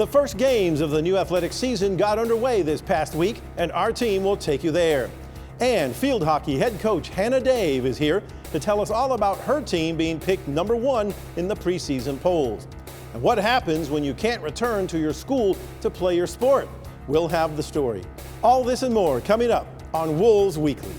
The first games of the new athletic season got underway this past week, and our team will take you there. And field hockey head coach Hannah Dave is here to tell us all about her team being picked #1 in the preseason polls. And what happens when you can't return to your school to play your sport? We'll have the story. All this and more coming up on Wolves Weekly.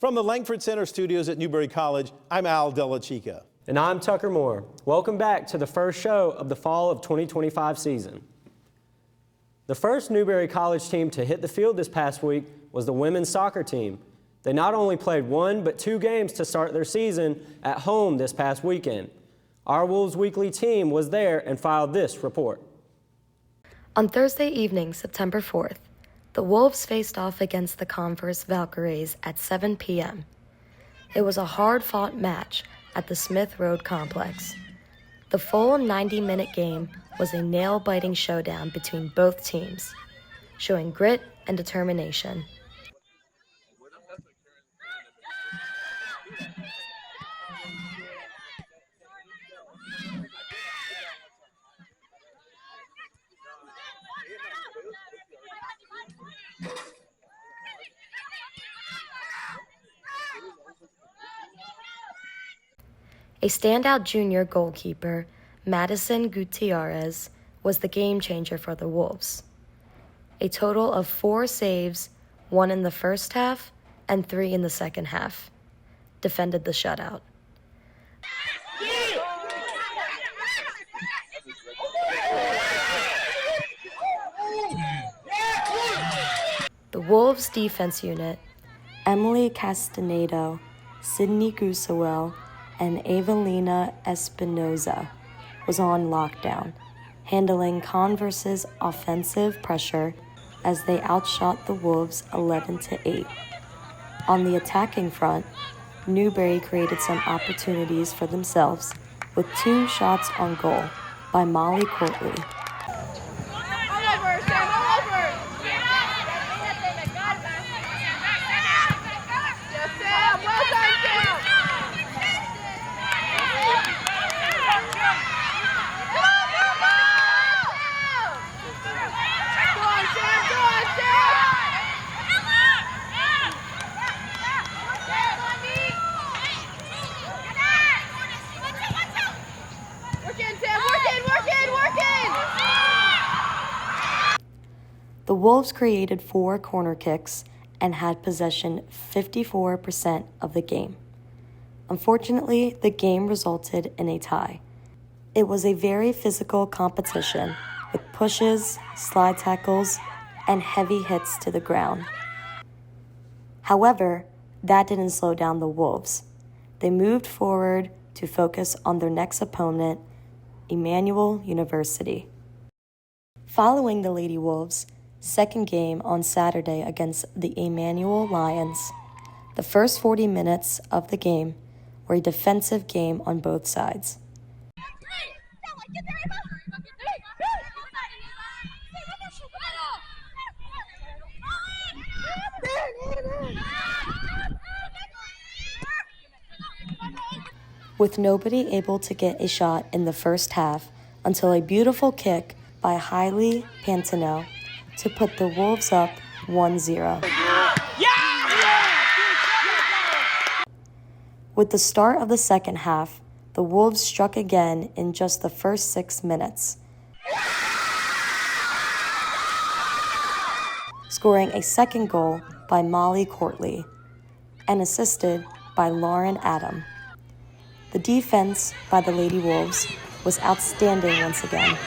From the Langford Center studios at Newberry College, I'm Al Della Chica. And I'm Tucker Moore. Welcome back to the first show of the fall of 2025 season. The first Newberry College team to hit the field this past week was the women's soccer team. They not only played 1 but 2 games to start their season at home this past weekend. Our Wolves Weekly team was there and filed this report. On Thursday evening, September 4th, the Wolves faced off against the Converse Valkyries at 7 p.m. It was a hard-fought match at the Smith Road complex. The full 90-minute game was a nail-biting showdown between both teams, showing grit and determination. A standout junior goalkeeper, Madison Gutierrez, was the game changer for the Wolves. A total of 4 saves, 1 in the first half and 3 in the second half, defended the shutout. The Wolves defense unit, Emily Castanedo, Sydney Gusewell, and Evelina Espinoza, was on lockdown, handling Converse's offensive pressure as they outshot the Wolves 11-8. On the attacking front, Newberry created some opportunities for themselves with 2 shots on goal by Molly Courtley. The Wolves created 4 corner kicks and had possession 54% of the game. Unfortunately, the game resulted in a tie. It was a very physical competition with pushes, slide tackles, and heavy hits to the ground. However, that didn't slow down the Wolves. They moved forward to focus on their next opponent, Emmanuel University. Following the Lady Wolves' second game on Saturday against the Emmanuel Lions, the first 40 minutes of the game were a defensive game on both sides. With nobody able to get a shot in the first half until a beautiful kick by Hailey Pantano to put the Wolves up 1-0. With the start of the second half, the Wolves struck again in just the first 6 minutes, scoring a second goal by Molly Courtley and assisted by Lauren Adam. The defense by the Lady Wolves was outstanding once again.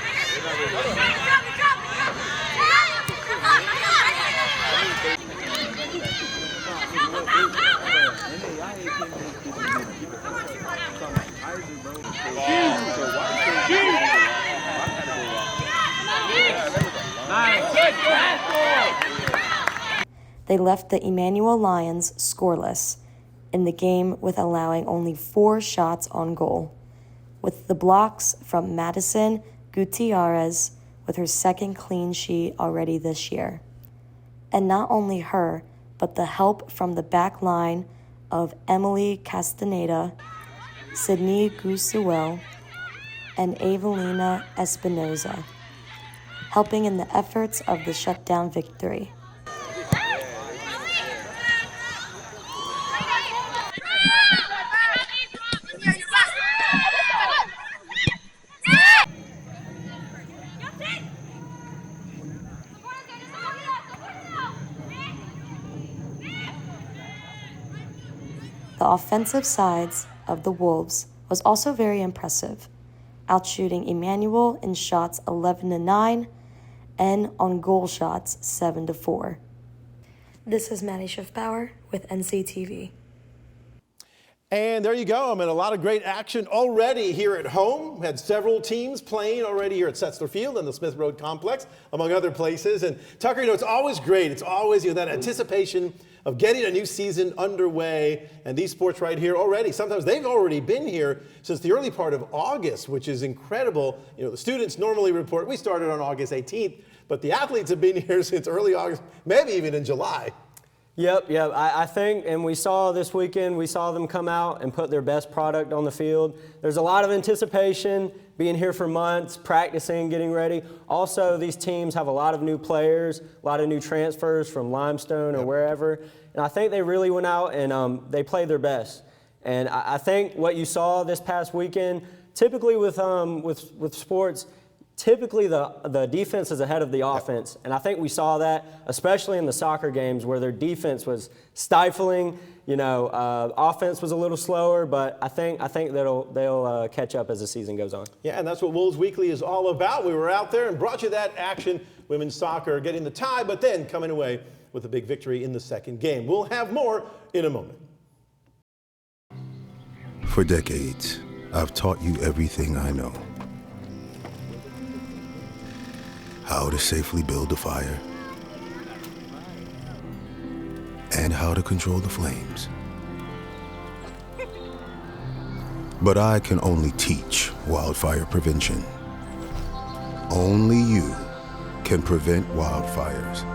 They left the Emmanuel Lions scoreless in the game with allowing only 4 shots on goal, with the blocks from Madison Gutierrez with her second clean sheet already this year. And not only her, but the help from the back line of Emily Castaneda, Sydney Gusuel, and Evelina Espinoza, helping in the efforts of the shutdown victory. The offensive sides of the Wolves was also very impressive, outshooting Emmanuel in shots 11-9 and on goal shots 7-4. This is Maddie Schiffbauer with NCTV. And there you go. I mean, a lot of great action already here at home. Had several teams playing already here at Setzler Field and the Smith Road Complex, among other places. And Tucker, you know, it's always great. It's always, that anticipation of getting a new season underway. And these sports right here already, sometimes they've already been here since the early part of August, which is incredible. You know, the students normally report, we started on August 18th, but the athletes have been here since early August, maybe even in July. Yep. I think, and we saw this weekend, we saw them come out and put their best product on the field. There's a lot of anticipation, being here for months, practicing, getting ready. Also, these teams have a lot of new players, a lot of new transfers from Limestone or wherever. And I think they really went out and they played their best. And I think what you saw this past weekend, typically with sports, typically the defense is ahead of the offense, and I think we saw that, especially in the soccer games where their defense was stifling. Offense was a little slower, but I think they'll catch up as the season goes on. Yeah, and that's what Wolves Weekly is all about. We were out there and brought you that action. Women's soccer getting the tie, but then coming away with a big victory in the second game. We'll have more in a moment. For decades, I've taught you everything I know. How to safely build a fire, and how to control the flames. But I can only teach wildfire prevention. Only you can prevent wildfires.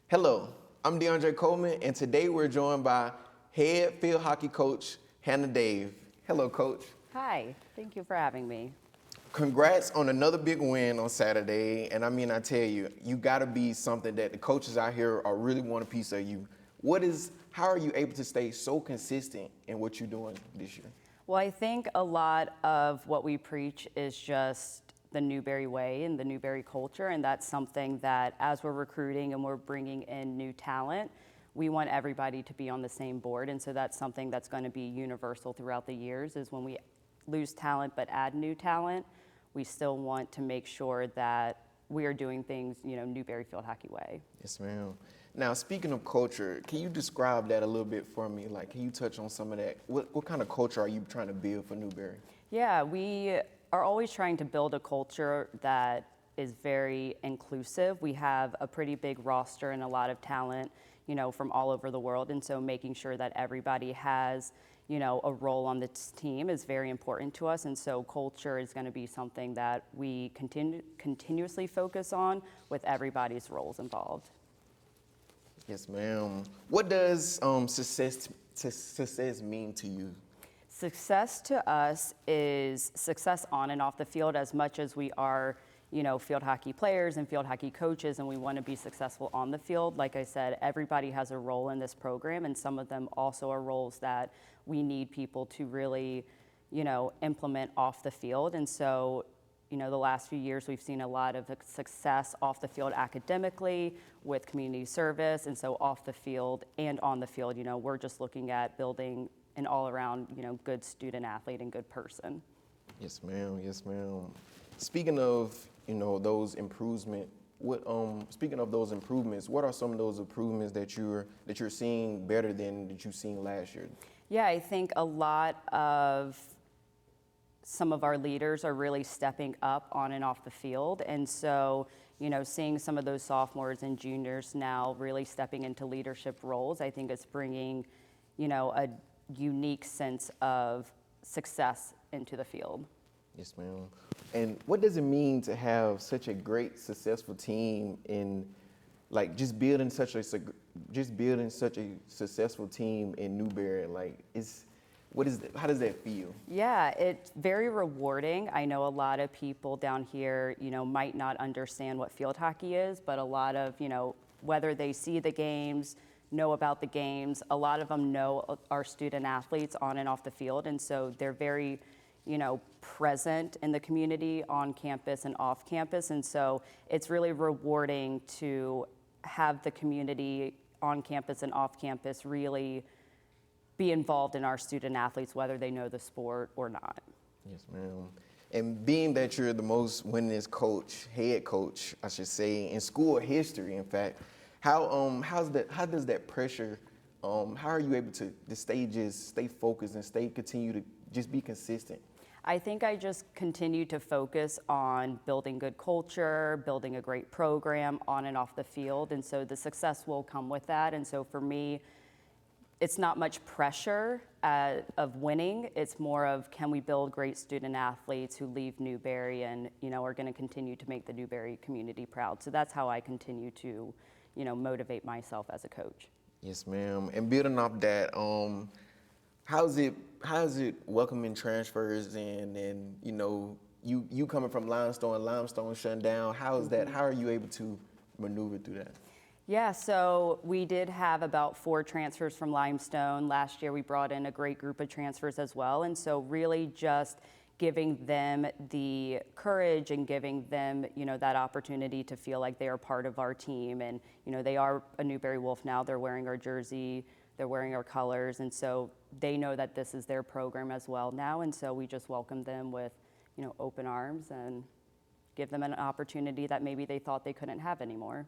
Hello, I'm DeAndre Coleman, and today we're joined by head field hockey coach Hannah Dave. Hello, Coach. Hi, thank you for having me. Congrats on another big win on Saturday, and I tell you, you gotta be something that the coaches out here are really want a piece of you. How are you able to stay so consistent in what you're doing this year? Well, I think a lot of what we preach is just the Newberry way and the Newberry culture, and that's something that as we're recruiting and we're bringing in new talent, we want everybody to be on the same board, and so that's something that's going to be universal throughout the years, is when we lose talent but add new talent, we still want to make sure that we are doing things, Newberry Field Hockey way. Yes, ma'am. Now, speaking of culture, can you describe that a little bit for me? Like, can you touch on some of that? What kind of culture are you trying to build for Newberry? Yeah, we are always trying to build a culture that is very inclusive. We have a pretty big roster and a lot of talent, from all over the world. And so making sure that everybody has, a role on this team is very important to us. And so culture is going to be something that we continuously focus on with everybody's roles involved. Yes, ma'am. What does success mean to you? Success to us is success on and off the field, as much as we are, field hockey players and field hockey coaches, and we want to be successful on the field. Like I said, everybody has a role in this program, and some of them also are roles that we need people to really, implement off the field. And so, the last few years we've seen a lot of success off the field academically with community service, and so off the field and on the field, we're just looking at building an all-around, good student athlete and good person. Yes, ma'am. Yes, ma'am. Speaking of, those improvements, what are some of those improvements that you're seeing better than that you've seen last year? Yeah, I think a lot of some of our leaders are really stepping up on and off the field. And so, seeing some of those sophomores and juniors now really stepping into leadership roles, I think it's bringing, a unique sense of success into the field. Yes, ma'am. And what does it mean to have such a great, successful team in, just building such a successful team in Newberry? How does that feel? Yeah, it's very rewarding. I know a lot of people down here, might not understand what field hockey is, but a lot of, whether they see the games, know about the games, a lot of them know our student athletes on and off the field, and so they're very, present in the community on campus and off campus, and so it's really rewarding to have the community on campus and off campus really be involved in our student athletes, whether they know the sport or not. Yes, ma'am. And being that you're the most winningest head coach, I should say, in school history, in fact, how does that pressure, how are you able to stay focused and continue to just be consistent? I think I just continue to focus on building good culture, building a great program on and off the field, and so the success will come with that. And so for me, it's not much pressure of winning. It's more of, can we build great student athletes who leave Newberry and are going to continue to make the Newberry community proud. So that's how I continue to motivate myself as a coach. Yes, ma'am. And building off that, how's it welcoming transfers and you coming from Limestone shutting down? How is that? How are you able to maneuver through that? Yeah, so we did have about 4 transfers from Limestone. Last year we brought in a great group of transfers as well, and so really just giving them the courage and giving them, that opportunity to feel like they are part of our team. And, they are a Newberry Wolf now. They're wearing our jersey, they're wearing our colors, and so they know that this is their program as well now. And so we just welcome them with, open arms and give them an opportunity that maybe they thought they couldn't have anymore.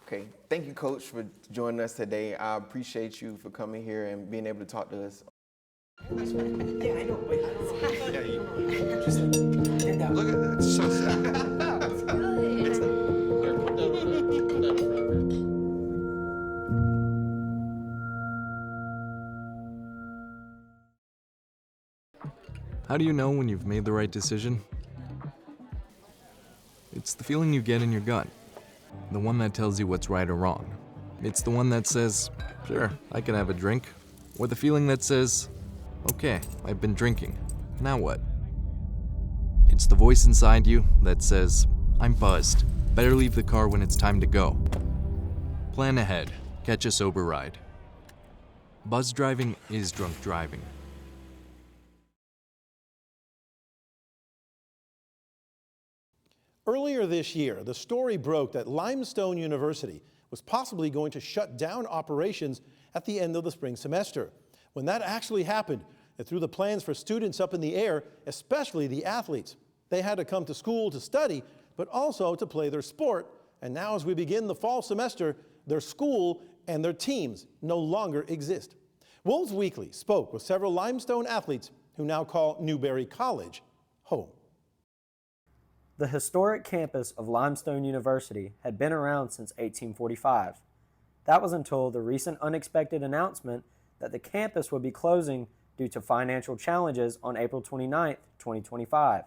Okay, thank you, Coach, for joining us today. I appreciate you for coming here and being able to talk to us. Yeah, I know, but just look at that. It's so sad. How do you know when you've made the right decision? It's the feeling you get in your gut. The one that tells you what's right or wrong. It's the one that says, sure, I can have a drink. Or the feeling that says, okay, I've been drinking. Now what? It's the voice inside you that says, I'm buzzed. Better leave the car when it's time to go. Plan ahead. Catch a sober ride. Buzz driving is drunk driving. Earlier this year, the story broke that Limestone University was possibly going to shut down operations at the end of the spring semester. When that actually happened, it threw the plans for students up in the air, especially the athletes. They had to come to school to study, but also to play their sport. And now as we begin the fall semester, their school and their teams no longer exist. Wolves Weekly spoke with several Limestone athletes who now call Newberry College home. The historic campus of Limestone University had been around since 1845. That was until the recent unexpected announcement that the campus would be closing due to financial challenges on April 29, 2025.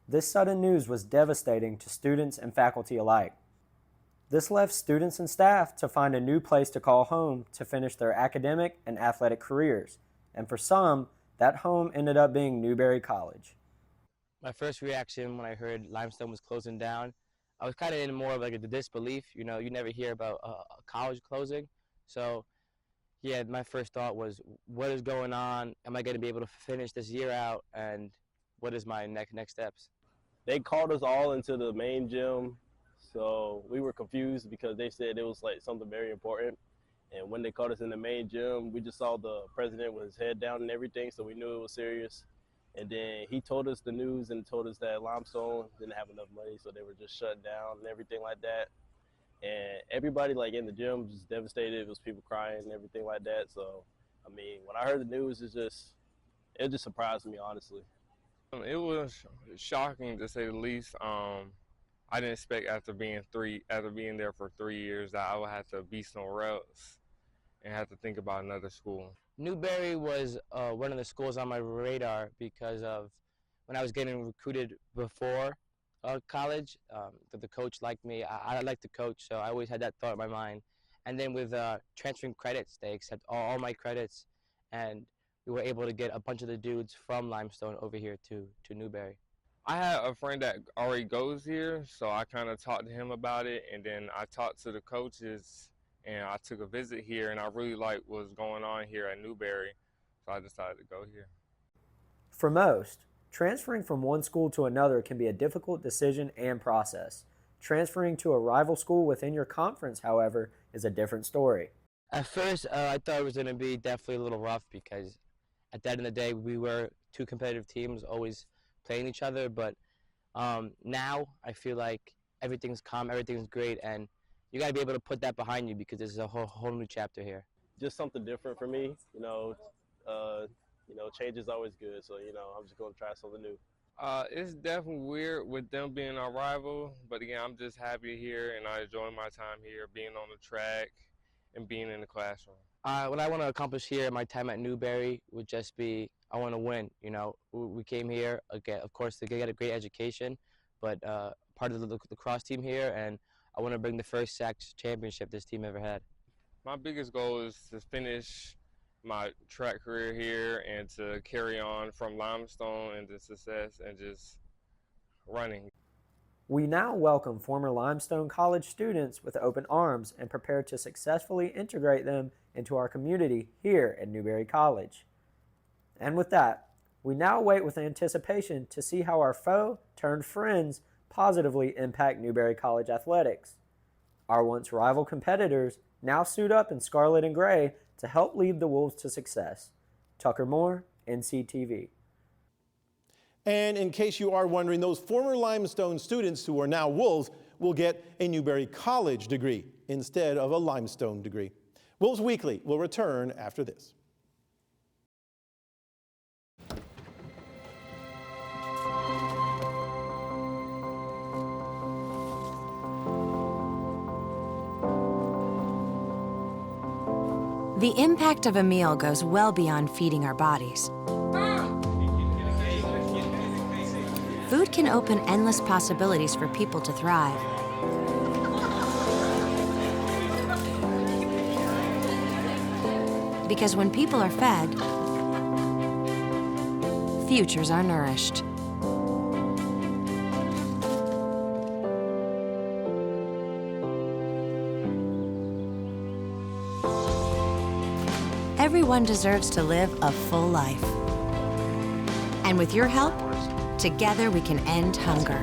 This sudden news was devastating to students and faculty alike. This left students and staff to find a new place to call home to finish their academic and athletic careers, and for some, that home ended up being Newberry College. My first reaction when I heard Limestone was closing down, I was kind of in more of like a disbelief. You know, you never hear about a college closing. So, yeah, my first thought was, what is going on? Am I going to be able to finish this year out? And what is my next steps? They called us all into the main gym, so we were confused because they said it was like something very important. And when they called us in the main gym, we just saw the president with his head down and everything, so we knew it was serious. And then he told us the news and told us that Limestone didn't have enough money, so they were just shut down and everything like that. And everybody like in the gym was devastated. It was people crying and everything like that. So, I mean, when I heard the news, it just surprised me, honestly. It was shocking to say the least. I didn't expect after being there for 3 years that I would have to be somewhere else and have to think about another school. Newberry was one of the schools on my radar because of when I was getting recruited before college. The coach liked me. I liked the coach, so I always had that thought in my mind. And then with transferring credits, they accept all my credits, and we were able to get a bunch of the dudes from Limestone over here to Newberry. I had a friend that already goes here, so I kind of talked to him about it, and then I talked to the coaches, and I took a visit here, and I really liked what's going on here at Newberry, so I decided to go here. For most, transferring from one school to another can be a difficult decision and process. Transferring to a rival school within your conference, however, is a different story. At first, I thought it was going to be definitely a little rough because at the end of the day, we were two competitive teams always playing each other, but now I feel like everything's calm, everything's great, and you got to be able to put that behind you because this is a whole new chapter here. Just something different for me, change is always good, so, I'm just going to try something new. It's definitely weird with them being our rival, but again, I'm just happy here, and I enjoy my time here, being on the track and being in the classroom. What I want to accomplish here at my time at Newberry would just be, I want to win. We came here, again, of course, to get a great education, but part of the lacrosse team here, and I want to bring the first Sept championship this team ever had. My biggest goal is to finish my track career here and to carry on from Limestone into success and just running. We now welcome former Limestone College students with open arms and prepare to successfully integrate them into our community here at Newberry College. And with that, we now wait with anticipation to see how our foe turned friends positively impact Newberry College athletics. Our once rival competitors now suit up in scarlet and gray to help lead the Wolves to success. Tucker Moore, NCTV. And in case you are wondering, those former Limestone students who are now Wolves will get a Newberry College degree instead of a Limestone degree. Wolves Weekly will return after this. The impact of a meal goes well beyond feeding our bodies. Food can open endless possibilities for people to thrive. Because when people are fed, futures are nourished. Everyone deserves to live a full life. And with your help, together we can end hunger.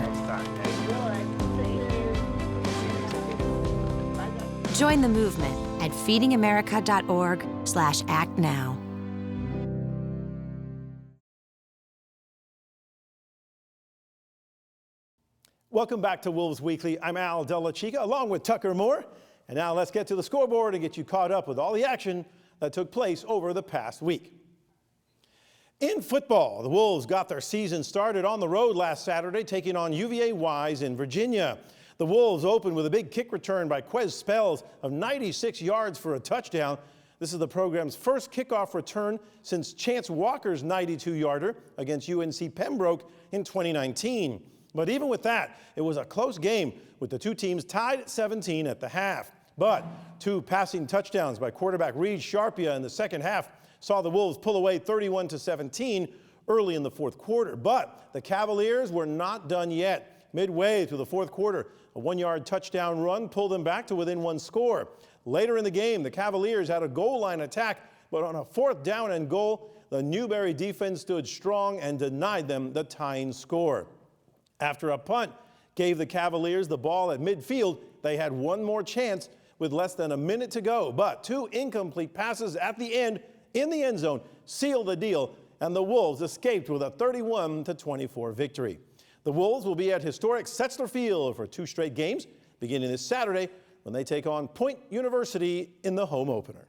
Join the movement at feedingamerica.org/actnow. Welcome back to Wolves Weekly. I'm Al Della Chica along with Tucker Moore. And now let's get to the scoreboard and get you caught up with all the action that took place over the past week. In football, the Wolves got their season started on the road last Saturday, taking on UVA-Wise in Virginia. The Wolves opened with a big kick return by Quez Spells of 96 yards for a touchdown. This is the program's first kickoff return since Chance Walker's 92-yarder against UNC Pembroke in 2019. But even with that, it was a close game with the two teams tied at 17 at the half. But two passing touchdowns by quarterback Reed Sharpia in the second half saw the Wolves pull away 31-17 early in the fourth quarter. But the Cavaliers were not done yet. Midway through the fourth quarter, a 1-yard touchdown run pulled them back to within 1 score. Later in the game, the Cavaliers had a goal line attack, but on a 4th down and goal, the Newberry defense stood strong and denied them the tying score. After a punt gave the Cavaliers the ball at midfield, they had one more chance with less than a minute to go, but 2 incomplete passes at the end in the end zone sealed the deal, and the Wolves escaped with a 31-24 victory. The Wolves will be at historic Sept Field for 2 straight games, beginning this Saturday when they take on Point University in the home opener.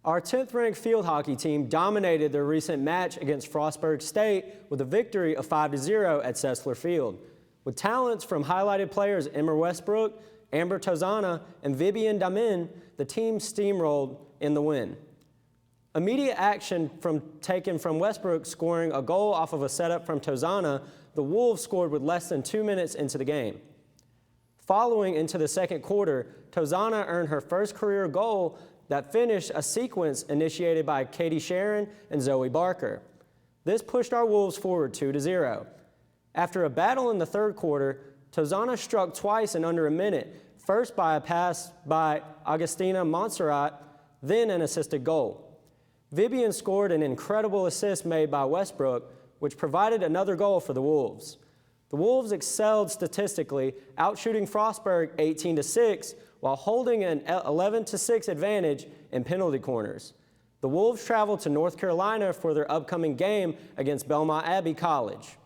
Our 10th-ranked field hockey team dominated their recent match against Frostburg State with a victory of 5-0 at Sept Field. With talents from highlighted players Emma Westbrook, Amber Tozana, and Vivian Damin, the team steamrolled in the win. Immediate action taken from Westbrook scoring a goal off of a setup from Tozana, the Wolves scored with less than 2 minutes into the game. Following into the second quarter, Tozana earned her first career goal that finished a sequence initiated by Katie Sharon and Zoe Barker. This pushed our Wolves forward 2-0. After a battle in the third quarter, Tozana struck twice in under a minute, first by a pass by Agustina Montserrat, then an assisted goal. Vivian scored an incredible assist made by Westbrook, which provided another goal for the Wolves. The Wolves excelled statistically, outshooting Frostburg 18-6 while holding an 11-6 advantage in penalty corners. The Wolves traveled to North Carolina for their upcoming game against Belmont Abbey College.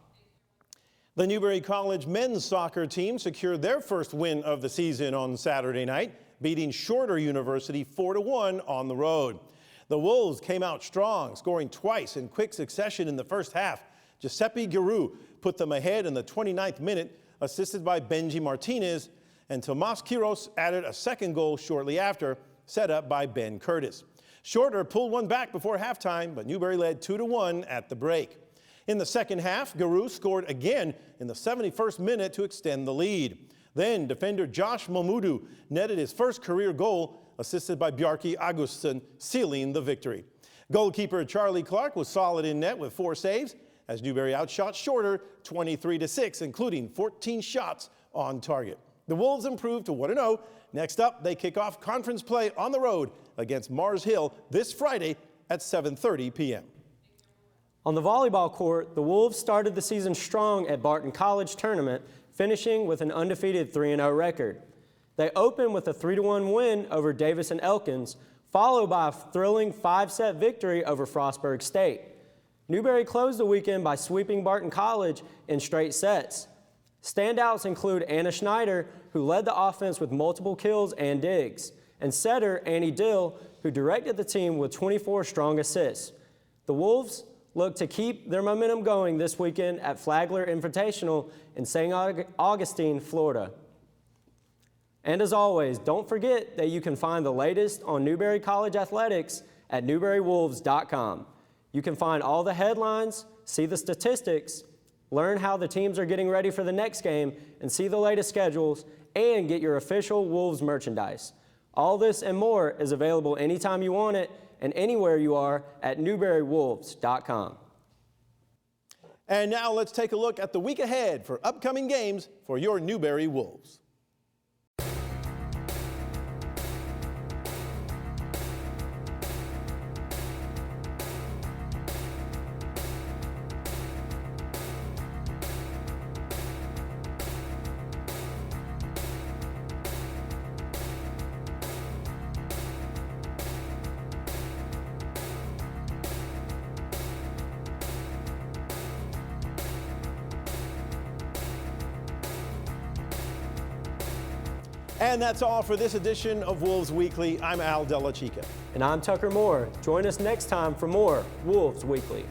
The Newberry College men's soccer team secured their first win of the season on Saturday night, beating Shorter University 4-1 on the road. The Wolves came out strong, scoring twice in quick succession in the first half. Giuseppe Giroux put them ahead in the 29th minute, assisted by Benji Martinez, and Tomas Quiros added a second goal shortly after, set up by Ben Curtis. Shorter pulled one back before halftime, but Newberry led 2-1 at the break. In the second half, Giroux scored again in the 71st minute to extend the lead. Then defender Josh Momudu netted his first career goal, assisted by Bjarki Augustsson, sealing the victory. Goalkeeper Charlie Clark was solid in net with 4 saves, as Newberry outshot Shorter 23-6, including 14 shots on target. The Wolves improved to 1-0. Next up, they kick off conference play on the road against Mars Hill this Friday at 7:30 p.m. On the volleyball court, the Wolves started the season strong at Barton College tournament, finishing with an undefeated 3-0 record. They opened with a 3-1 win over Davis and Elkins, followed by a thrilling 5-set victory over Frostburg State. Newberry closed the weekend by sweeping Barton College in straight sets. Standouts include Anna Schneider, who led the offense with multiple kills and digs, and setter Annie Dill, who directed the team with 24 strong assists. The Wolves look to keep their momentum going this weekend at Flagler Invitational in St. Augustine, Florida. And as always, don't forget that you can find the latest on Newberry College athletics at newberrywolves.com. You can find all the headlines, see the statistics, learn how the teams are getting ready for the next game, and see the latest schedules, and get your official Wolves merchandise. All this and more is available anytime you want it and anywhere you are at newberrywolves.com. And now let's take a look at the week ahead for upcoming games for your Newberry Wolves. And that's all for this edition of Wolves Weekly. I'm Al Della Chica. And I'm Tucker Moore. Join us next time for more Wolves Weekly.